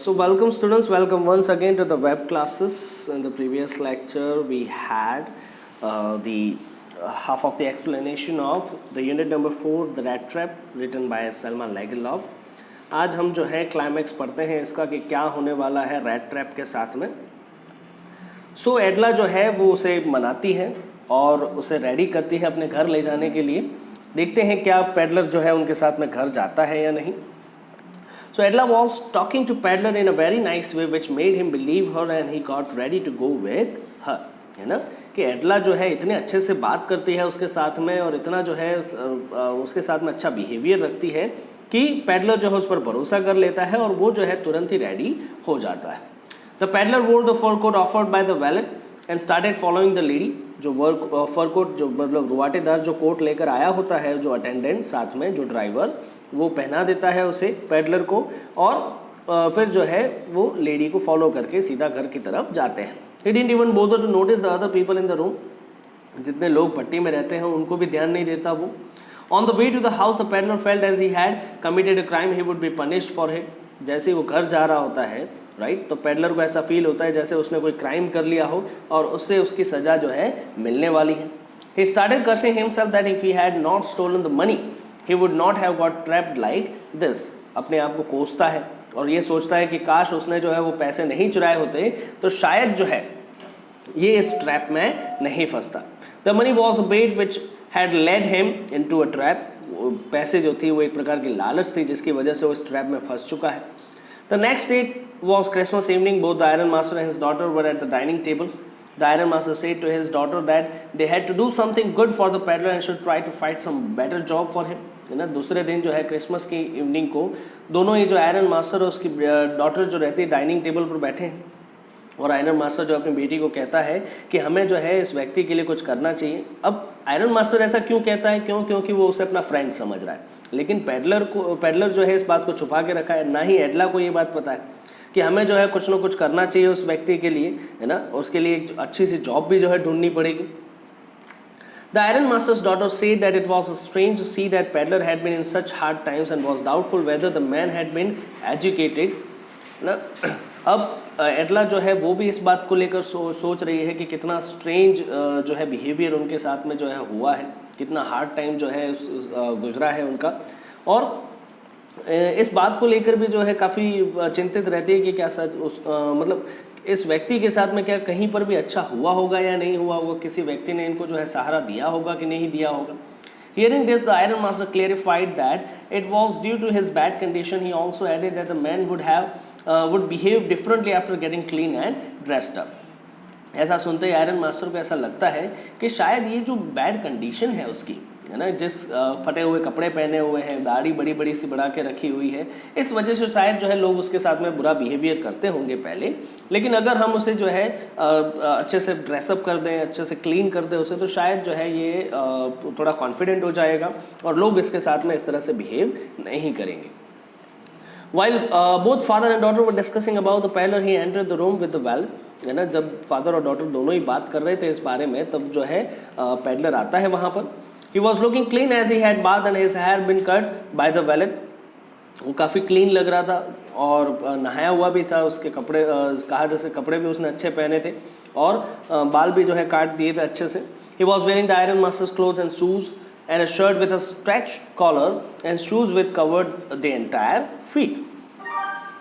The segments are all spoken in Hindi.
So welcome students, welcome once again to the web classes. In the previous lecture we had the half of the explanation of the unit number 4, the Rattrap, written by Selma Lagerlof. आज हम जो है क्लाइमैक्स पढ़ते हैं इसका कि क्या होने वाला है रैट ट्रैप के साथ में. सो एडला जो है वो उसे मनाती है और उसे रेडी करती है अपने घर ले जाने के लिए. देखते हैं क्या पेडलर जो है उनके साथ में घर जाता है या नहीं. So Edla was talking to Peddler in a very nice way which made him believe her and he got ready to go with her. है ना कि एडला जो है इतने अच्छे से बात करती है उसके साथ में और इतना जो है उसके साथ में अच्छा बिहेवियर रखती है कि पेडलर जो है उस पर भरोसा कर लेता है और वो जो है तुरंत ही रेडी हो जाता है. The peddler wore the fur coat offered by the valet and started following the lady. जो फर कोट जो मतलब रुआटेदार जो कोट लेकर आया होता है जो अटेंडेंट साथ में जो ड्राइवर वो पहना देता है उसे पेडलर को और फिर जो है वो लेडी को फॉलो करके सीधा घर की तरफ जाते हैं. He didn't even bother to notice the other people in the room. जितने लोग भट्टी में रहते हैं उनको भी ध्यान नहीं देता वो. On the way to the house, the peddler felt as he had committed a crime, he would be punished for it. जैसे वो घर जा रहा होता है राइट तो पेडलर को ऐसा फील होता है जैसे उसने कोई क्राइम कर लिया हो और उससे उसकी सज़ा जो है मिलने वाली है. He started cursing himself that if he had not stolen the money, he would not have got trapped like this. अपने आप को कोसता है और ये सोचता है कि काश उसने जो है वो पैसे नहीं चुराए होते तो शायद जो है ये इस ट्रैप में नहीं फंसता. The money was a bait which had led him into a trap. पैसे जो थी वो एक प्रकार की लालच थी जिसकी वजह से वो इस ट्रैप में फंस चुका है. The next day was Christmas evening. Both the iron master and his daughter were at the dining table. The iron master said to his daughter that they had to do something good for the peddler and should try to find some better job for him. है ना दूसरे दिन जो है क्रिसमस की इवनिंग को दोनों ही जो आयरन मास्टर और उसकी डॉटर जो रहती है डाइनिंग टेबल पर बैठे हैं और आयरन मास्टर जो अपनी बेटी को कहता है कि हमें जो है इस व्यक्ति के लिए कुछ करना चाहिए. अब आयरन मास्टर ऐसा क्यों कहता है क्योंकि वो उसे अपना फ्रेंड समझ रहा है. लेकिन पेडलर जो है इस बात को छुपा के रखा है. ना ही एडला को ये बात पता है कि हमें जो है कुछ ना कुछ करना चाहिए उस व्यक्ति के लिए है ना उसके लिए एक अच्छी सी जॉब भी जो है ढूंढनी पड़ेगी. The iron master's daughter said that it was strange to see that peddler had been in such hard times and was doubtful whether the man had been educated. ना अब एडला जो है वो भी इस बात को लेकर सोच रही है कि कितना स्ट्रेंज जो है बिहेवियर उनके साथ में जो है हुआ है कितना हार्ड टाइम जो है गुजरा है उनका और इस बात को लेकर भी जो है काफ़ी चिंतित रहती है कि क्या सच मतलब इस व्यक्ति के साथ में क्या कहीं पर भी अच्छा हुआ होगा या नहीं हुआ होगा किसी व्यक्ति ने इनको जो है सहारा दिया होगा कि नहीं दिया होगा. Hearing this, the iron master clarified that it was due to his bad condition. He also added that the man would behave differently after getting clean and dressed up. ऐसा सुनते ही आयरन मास्टर को ऐसा लगता है कि शायद ये जो बैड कंडीशन है उसकी है ना जिस फटे हुए कपड़े पहने हुए हैं दाढ़ी बड़ी बड़ी सी बढ़ा के रखी हुई है इस वजह से शायद जो है लोग उसके साथ में बुरा बिहेवियर करते होंगे पहले. लेकिन अगर हम उसे जो है अच्छे से ड्रेसअप कर दें अच्छे से क्लीन कर दें उसे तो शायद जो है ये थोड़ा कॉन्फिडेंट हो जाएगा और लोग इसके साथ में इस तरह से बिहेव नहीं करेंगे. While both father and daughter were discussing about the peddler, he entered the room with the valve. है ना जब फादर और डॉटर दोनों ही बात कर रहे थे इस बारे में तब जो है पेडलर आता है वहाँ पर. He was looking clean as he had bathed and his hair been cut by the valet. वो काफ़ी क्लीन लग रहा था और नहाया हुआ भी था उसके कपड़े कहा जैसे कपड़े भी उसने अच्छे पहने थे और बाल भी जो है काट दिए थे अच्छे से. He was wearing the iron master's clothes and shoes and a shirt with a stretched collar and shoes with covered the entire feet.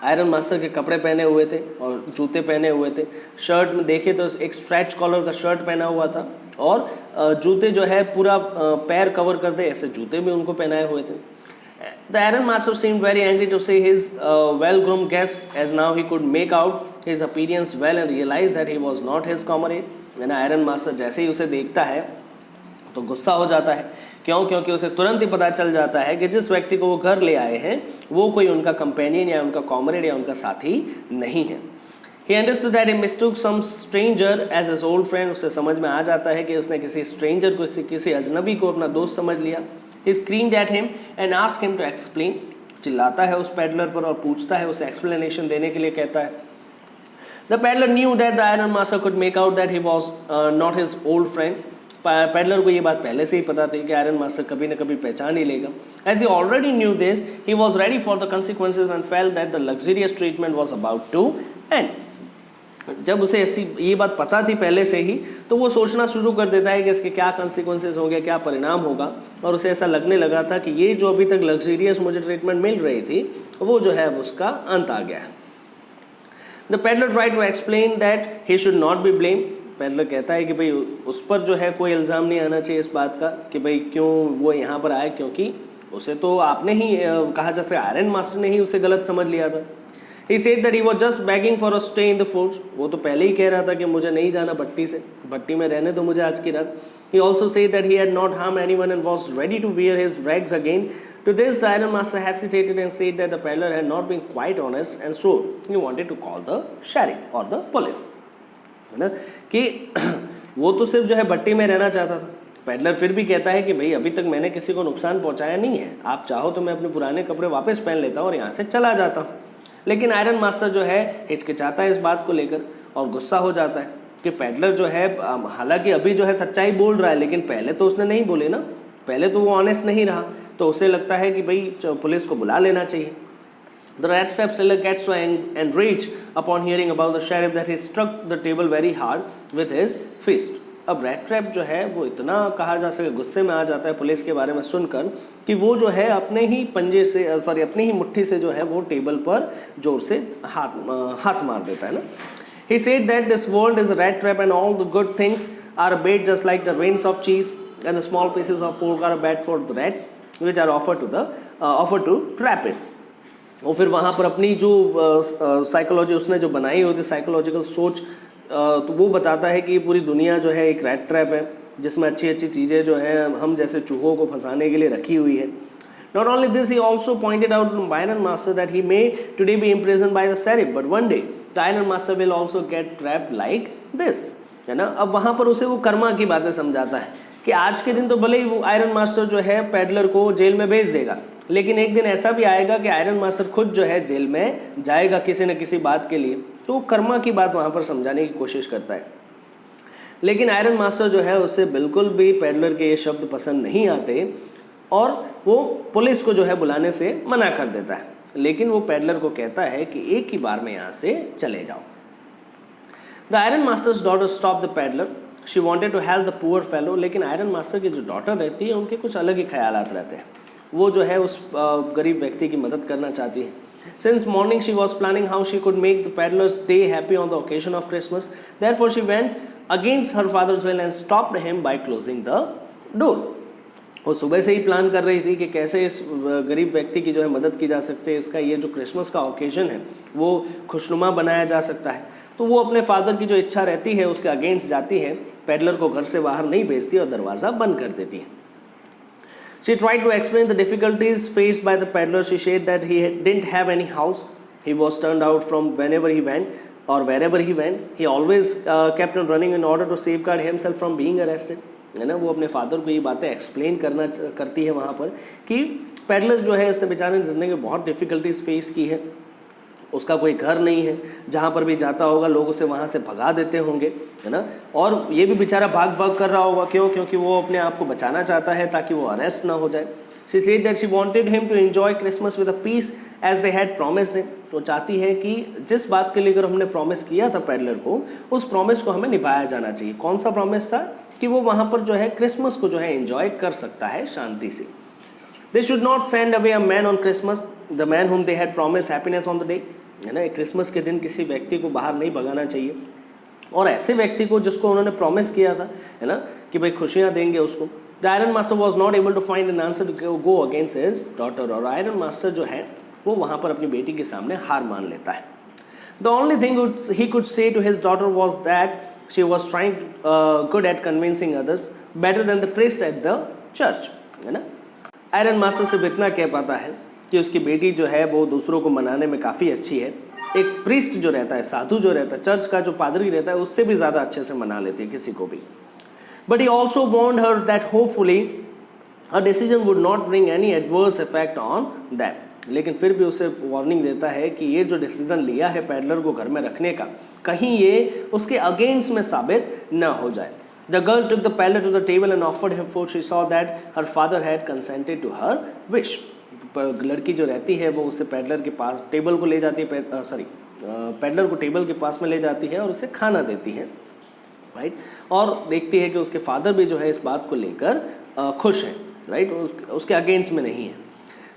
Iron master के कपड़े पहने हुए थे और जूते पहने हुए थे. शर्ट में देखे तो एक स्ट्रेच कॉलर का शर्ट पहना हुआ था और जूते जो है पूरा पैर कवर कर दे ऐसे जूते भी उनको पहनाए हुए थे. The iron master seemed very angry to see his well-groomed guest as now he could make out his appearance well and realize that he was not his comrade. यानी आयरन मास्टर जैसे ही उसे देखता है तो गुस्सा हो जाता है क्योंकि उसे तुरंत ही पता चल जाता है कि जिस व्यक्ति को वो घर ले आए हैं वो कोई उनका कंपेनियन या उनका कॉमरेड या उनका साथी नहीं है. He understood that he mistook some stranger as his old friend. उसे समझ में आ जाता है कि उसने किसी स्ट्रेंजर को किसी अजनबी को अपना दोस्त समझ लिया. He screamed at him and asked him to explain. चिल्लाता है उस पेडलर पर और पूछता है उसे एक्सप्लेनेशन देने के लिए कहता है. The peddler knew that the iron master could make out that he was not his old friend. Peddler को ये बात पहले से ही पता थी कि आयरन मास्टर कभी न कभी पहचान ही लेगा. As he already knew this, he was ready for the consequences and felt that the luxurious treatment was about to end. जब उसे ऐसी ये बात पता थी पहले से ही, तो वो सोचना शुरू कर देता है कि इसके क्या कॉन्सिक्वेंसेज होंगे, क्या परिणाम होगा, और उसे ऐसा लगने लगा था कि ये जो अभी तक लग्जरियस मुझे ट्रीटमेंट मिल रही थी, वो जो है उसका अंत आ गया है. The peddler try to explain that he should not be blame. Peddler कहता है कि भाई उस पर जो है कोई इल्ज़ाम नहीं आना चाहिए इस बात का कि भाई क्यों वो यहाँ पर आया, क्योंकि उसे तो आपने ही कहा जा सकता है आयरन मास्टर ने ही उसे गलत समझ लिया था. He said that he was just begging for a stay in the force. वो तो पहले ही कह रहा था कि मुझे नहीं जाना भट्टी से, भट्टी में रहने दो मुझे आज की रात. He also said that he had not harmed anyone and was ready to wear his rags again. To this, the iron master hesitated and said that the peddler had not been quite honest and so he wanted to call the sheriff or the police. है ना कि वो तो सिर्फ जो है भट्टी में रहना चाहता था. पेडलर फिर भी कहता है कि भाई अभी तक मैंने किसी को नुकसान पहुंचाया नहीं है, आप चाहो तो मैं अपने पुराने कपड़े वापस पहन लेता हूँ और यहाँ से चला जाता हूँ. लेकिन आयरन मास्टर जो है हिचकिचाता है इस बात को लेकर और गुस्सा हो जाता है कि पेडलर जो है हालांकि अभी जो है सच्चाई बोल रहा है, लेकिन पहले तो उसने नहीं बोली ना, पहले तो वो ऑनेस्ट नहीं रहा, तो उसे लगता है कि भाई पुलिस को बुला लेना चाहिए. The Rattrap seller gets so enraged upon hearing about the sheriff that he struck the table very hard with his fist. अब रैट्रैप जो है वो इतना कहा जा सके गुस्से में आ जाता है पुलिस के बारे में सुनकर कि वो जो है अपने ही पंजे से अपनी ही मुट्ठी से जो है वो टेबल पर जोर से हाथ मार देता है ना. He said that this world is a rat trap and all the good things are bait just like the grains of cheese and the small pieces of pork are bad for the rat which are offered to trap it. और फिर वहाँ पर अपनी जो साइकोलॉजी उसने जो बनाई होती साइकोलॉजिकल सोच, तो वो बताता है कि पूरी दुनिया जो है एक रैट ट्रैप है जिसमें अच्छी अच्छी चीज़ें जो हैं हम जैसे चूहों को फंसाने के लिए रखी हुई है. Not only this, he also pointed out to the iron master that he may today be imprisoned by the sheriff, but one day the iron master will also get trapped like this. है ना. अब वहाँ पर उसे वो कर्मा की बातें समझाता है कि आज के दिन तो भले ही वो आयरन मास्टर जो है पैडलर को जेल में भेज देगा, लेकिन एक दिन ऐसा भी आएगा कि आयरन मास्टर खुद जो है जेल में जाएगा किसी न किसी बात के लिए. तो कर्मा की बात वहाँ पर समझाने की कोशिश करता है. लेकिन आयरन मास्टर जो है उससे बिल्कुल भी पैडलर के ये शब्द पसंद नहीं आते और वो पुलिस को जो है बुलाने से मना कर देता है. लेकिन वो पैडलर को कहता है कि एक ही बार में यहाँ से चले जाओ. The iron master's daughter stop the peddler. She wanted to help the poor fellow. लेकिन आयरन मास्टर की जो डॉटर रहती है उनके कुछ अलग ही ख्यालात रहते हैं. वो जो है उस गरीब व्यक्ति की मदद करना चाहती है. Since morning she was planning how she could make the peddler's day happy on the occasion of Christmas. Therefore she went against her father's will and stopped him by closing the door. वो सुबह से ही प्लान कर रही थी कि कैसे इस गरीब व्यक्ति की जो है मदद की जा सकती है, इसका ये जो क्रिसमस का ओकेजन है वो खुशनुमा बनाया जा सकता है. तो वो अपने फादर की जो इच्छा रहती है उसके अगेंस्ट जाती है, पैडलर को घर से बाहर नहीं भेजती और दरवाज़ा बंद कर देती है. She tried to explain the difficulties faced by the peddler. She said that he didn't have any house. He was turned out from whenever he went or wherever he went. He always kept on running in order to safeguard himself from being arrested. है ना. वो अपने फादर को ये बातें एक्सप्लेन करती है वहाँ पर कि पैडलर जो है इसने बेचारे ने ज़िंदगी में बहुत डिफ़िकल्टीज फेस की है. उसका कोई घर नहीं है, जहाँ पर भी जाता होगा लोग उसे वहाँ से भगा देते होंगे, है ना. और ये भी बेचारा भाग भाग कर रहा होगा, क्यों? क्योंकि वो अपने आप को बचाना चाहता है ताकि वो अरेस्ट ना हो जाए. She said that she wanted him to enjoy Christmas with a peace as they had promised him. तो चाहती है कि जिस बात के लिए हमने प्रॉमिस किया था पैडलर को, उस प्रॉमिस को हमें निभाया जाना चाहिए. कौन सा प्रॉमिस था? कि वो वहाँ पर जो है क्रिसमस को जो है एंजॉय कर सकता है शांति से. They should not send away a man on Christmas, the man whom they had promised happiness on the day. है ना. क्रिसमस के दिन किसी व्यक्ति को बाहर नहीं भगाना चाहिए, और ऐसे व्यक्ति को जिसको उन्होंने प्रॉमिस किया था, है ना, कि भाई खुशियाँ देंगे उसको. The iron master was not able to find an answer to go against his daughter. और आयरन मास्टर जो है वो वहाँ पर अपनी बेटी के सामने हार मान लेता है. The only thing he could say to his daughter was that she was trying good at convincing others better than the priest at the church. है ना. आयरन मास्टर सिर्फ इतना कह पाता है कि उसकी बेटी जो है वो दूसरों को मनाने में काफ़ी अच्छी है. एक प्रीस्ट जो रहता है, साधु जो रहता है, चर्च का जो पादरी रहता है, उससे भी ज़्यादा अच्छे से मना लेती है किसी को भी. But he also warned her that hopefully her decision would not bring any adverse effect on that. लेकिन फिर भी उसे वार्निंग देता है कि ये जो डिसीजन लिया है पैडलर को घर में रखने का, कहीं ये उसके अगेंस्ट में साबित न हो जाए. The girl took the peddler to the table and offered him food. She saw that her father had consented to her wish. लड़की जो रहती है वो उससे पेडलर के पास टेबल को ले जाती है, पेडलर को टेबल के पास में ले जाती है और उसे खाना देती है, राइट। और देखती है कि उसके फादर भी जो है इस बात को लेकर खुश है, राइट, उसके अगेंस्ट में नहीं है।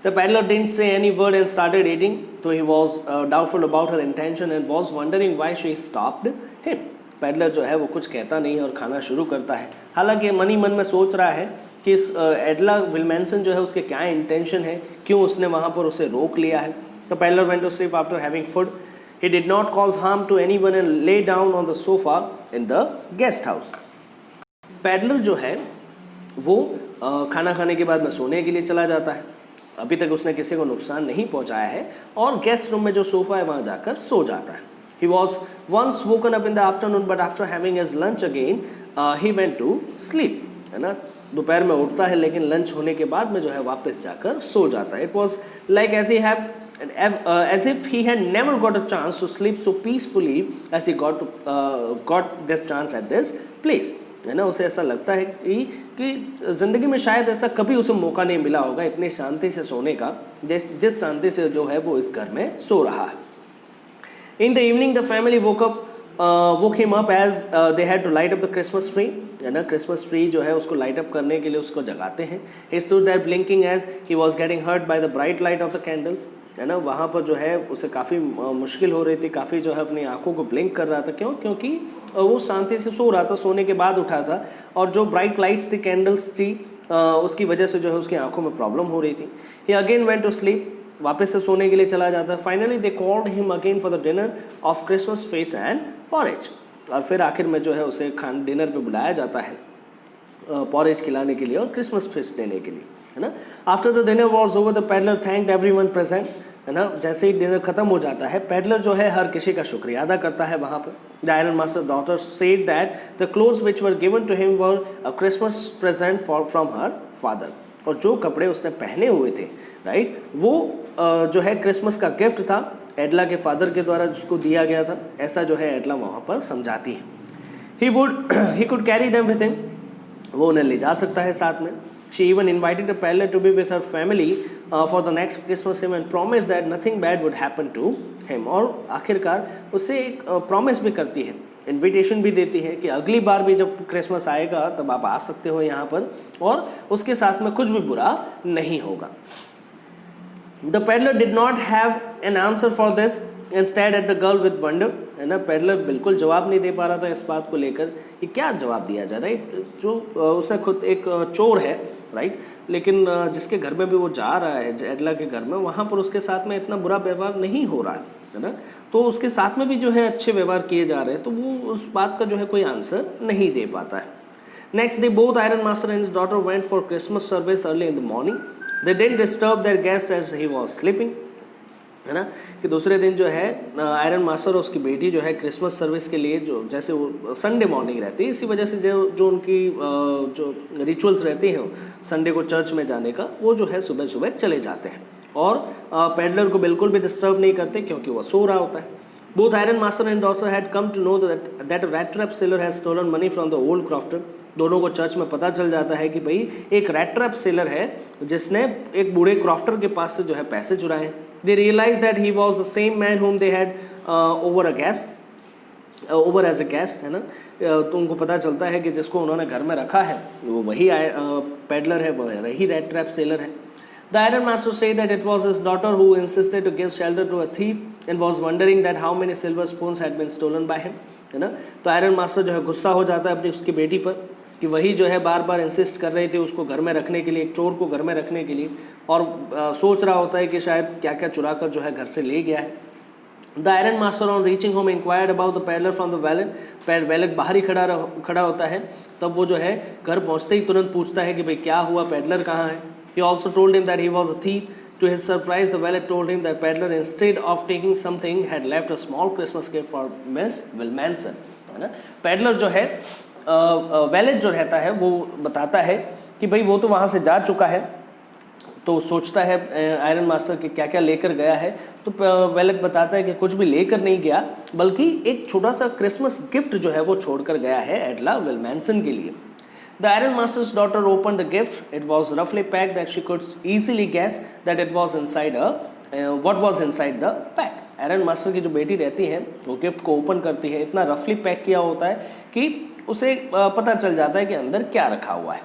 The peddler didn't say any word and started eating, though he was doubtful about her intention and was wondering why she stopped him. Peddler जो है वो कुछ कहता नहीं और खाना शुरू करता है, हालांकि मन ही मन में सोच रहा है कि इस एडला विलमेंसन जो है उसके क्या इंटेंशन है, क्यों उसने वहाँ पर उसे रोक लिया है। तो peddler went to sleep after having food. He did not cause harm to anyone and lay down on the sofa in the guest house. Peddler जो है वो खाना खाने के बाद में सोने के लिए चला जाता है, अभी तक उसने किसी को नुकसान नहीं पहुंचाया है, और गेस्ट रूम में जो सोफा है वहाँ जाकर सो जाता है. He was once woken up in the afternoon, but after having his lunch again, he went to sleep. है ना, दोपहर में उठता है लेकिन लंच होने के बाद में जो है वापस जाकर सो जाता है. It was like as if he had never got a chance to sleep so peacefully as he got this chance at this place. है ना, उसे ऐसा लगता है कि ज़िंदगी में शायद ऐसा कभी उसे मौका नहीं मिला होगा इतनी शांति से सोने का, जिस शांति से जो है वो इस घर में सो रहा है. In the evening, the family woke him up as they had to light up the Christmas tree. है ना, क्रिसमस ट्री जो है उसको लाइट अप करने के लिए उसको जगाते हैं. He stood there blinking as he was getting hurt by the bright light of the candles. है ना, वहाँ पर जो है उसे काफ़ी मुश्किल हो रही थी, काफ़ी जो है अपनी आंखों को ब्लिंक कर रहा था. क्योंकि वो शांति से सो रहा था, सोने के बाद उठा था, और जो ब्राइट लाइट्स थी, कैंडल्स थी, उसकी वजह से जो है उसकी आंखों में प्रॉब्लम हो रही थी. He again went to sleep. वापस से सोने के लिए चला जाता है. Finally they called him again for the dinner of Christmas feast and porridge. और फिर आखिर में जो है उसे डिनर पे बुलाया जाता है, पॉरेज खिलाने के लिए और क्रिसमस फीस्ट देने के लिए, है ना. After the dinner was over the peddler thanked everyone present. है ना, जैसे ही डिनर खत्म हो जाता है पेडलर जो है हर किसी का शुक्रिया अदा करता है वहाँ पर. The iron master daughter said that the clothes which were given to him were a Christmas present from her father. और जो कपड़े उसने पहने हुए थे, राइट, वो जो है क्रिसमस का गिफ्ट था, एडला के फादर के द्वारा जिसको दिया गया था, ऐसा जो है एडला वहाँ पर समझाती है. He could carry them with him, वो उन्हें ले जा सकता है साथ में. She even invited the peddler to be with her family for the next Christmas him and promise that nothing bad would happen to him. और आखिरकार उससे एक प्रॉमिस भी करती है, इन्विटेशन भी देती है कि अगली बार भी जब क्रिसमस आएगा तब आप आ सकते हो यहाँ पर, और उसके साथ में कुछ भी बुरा नहीं होगा. The peddler did not have an answer for this and stared at the girl with wonder. है ना, पेडलर बिल्कुल जवाब नहीं दे पा रहा था इस बात को लेकर कि क्या जवाब दिया जाए, राइट. जो उसने खुद एक चोर है, राइट, लेकिन जिसके घर में भी वो जा रहा है, एडला के घर में, वहाँ पर उसके साथ में इतना बुरा व्यवहार नहीं हो रहा है ना, तो उसके साथ में भी जो है अच्छे व्यवहार किए जा रहे हैं, तो वो उस बात का जो है कोई आंसर नहीं दे पाता है. Next day both iron master and his daughter went for Christmas service early in the morning. They didn't disturb their guest as he was sleeping. है ना, कि दूसरे दिन जो है आयरन मास्टर और उसकी बेटी जो है क्रिसमस सर्विस के लिए, जो जैसे वो संडे मॉर्निंग रहती है, इसी वजह से जो उनकी जो रिचुअल्स रहती हैं संडे को चर्च में जाने का, वो जो है सुबह सुबह चले जाते हैं और पेडलर को बिल्कुल भी डिस्टर्ब नहीं करते क्योंकि वो सो रहा होता है. Both iron master and daughter had come to know that a Rattrap seller has stolen money from the old crofter. दोनों को चर्च में पता चल जाता है कि भाई एक रैट्रैप सेलर है जिसने एक बूढ़े क्रॉफ्टर के पास से जो है पैसे चुराए हैं. They realized that he was the same man whom they had over as a guest. है ना, तो उनको पता चलता है कि जिसको उन्होंने घर में रखा है वो वही पेडलर है, वही रैट्रैप सेलर है. The iron master said that it was his daughter who insisted to give shelter to a thief and was wondering that how many silver spoons had been stolen by him. है ना, तो आयरन मास्टर जो है गुस्सा हो जाता है अपनी उसकी बेटी पर कि वही जो है बार बार इंसिस्ट कर रही थी उसको घर में रखने के लिए, एक चोर को घर में रखने के लिए, और सोच रहा होता है कि शायद क्या क्या चुरा कर जो है घर से ले गया है. The iron master on reaching home inquired about the peddler from the wallet. Wallet बाहर ही खड़ा होता है, तब वो जो है घर पहुँचते ही तुरंत पूछता है कि भाई क्या हुआ, पेडलर कहाँ है. He also told him that he was a thief. To his surprise, the valet told him that peddler, instead of taking something, had left a small Christmas gift for Miss Wilmanson. है ना, पेडलर जो है वैलेट जो रहता है वो बताता है कि भाई वो तो वहाँ से जा चुका है, तो सोचता है आयरन मास्टर कि क्या क्या लेकर गया है, तो वेलक बताता है कि कुछ भी लेकर नहीं गया, बल्कि एक छोटा सा क्रिसमस गिफ्ट जो है वो छोड़कर गया है एडला विल्मैंसन के लिए। The Iron Master's daughter opened the gift. It was roughly packed that she could easily guess that it was inside what was inside the pack. Iron Master की जो बेटी रहती है वो गिफ्ट को ओपन करती है, इतना रफली पैक किया होता है कि उसे पता चल जाता है कि अंदर क्या रखा हुआ है।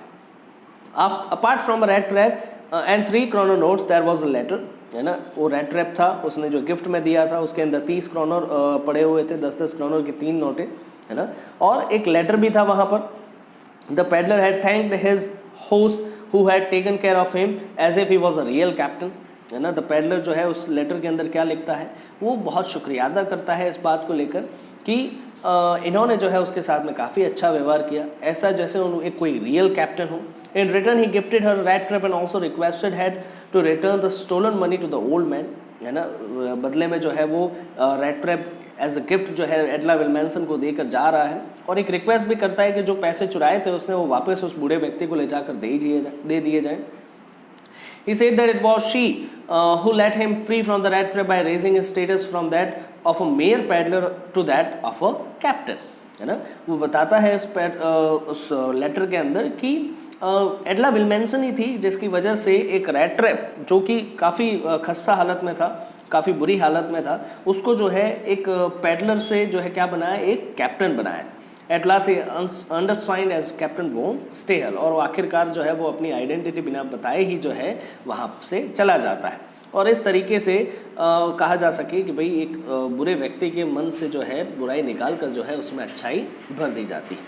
Apart from a rat trap and 3 kroner notes, there was a letter, है ना, वो रैट ट्रैप था, उसने जो गिफ्ट में दिया था उसके अंदर 30 क्रोनर पड़े हुए थे, 10-10 क्रोनर की 3 नोटें, है ना, और एक लेटर भी था वहाँ पर। The peddler had thanked his host who had taken care of him as if he was a real captain, है ना। द पेडलर जो है उस लेटर के अंदर क्या लिखता है, वो बहुत शुक्रिया अदा करता है इस बात को लेकर कि इन्होंने जो है उसके साथ में काफ़ी अच्छा व्यवहार किया, ऐसा जैसे एक कोई रियल कैप्टन हो। In return he gifted her rat trap and also requested had to return the stolen money to the old man, है ना। बदले में जो है वो rat trap as a gift जो है एडला विल्मैंसन को देकर जा रहा है, और एक रिक्वेस्ट भी करता है कि जो पैसे चुराए थे उसने वो वापस उस बूढ़े व्यक्ति को ले जाकर दे दिए जाएं। He said that it was she who let him free from the rat trap by raising his status from that of a mere peddler to that of a captain, है ना। वो बताता है उस लेटर के अंदर कि एडला विल्मैंसन ही थी जिसकी वजह से एक रैट ट्रैप जो कि काफ़ी खस्ता हालत में था, काफ़ी बुरी हालत में था, उसको जो है एक पैडलर से जो है क्या बनाया, एक कैप्टन बनाया। एट लास्ट ही undersigned as captain von Stahl, और आखिरकार जो है वो अपनी आइडेंटिटी बिना बताए ही जो है वहाँ से चला जाता है। और इस तरीके से कहा जा सके कि भाई एक बुरे व्यक्ति के मन से जो है बुराई निकाल कर जो है उसमें अच्छाई भर दी जाती है।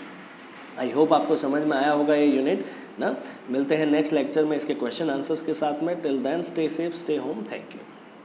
आई होप आपको समझ में आया होगा ये यूनिट ना। मिलते हैं नेक्स्ट लेक्चर में इसके क्वेश्चन आंसर्स के साथ में। Till then stay safe, stay home, thank you.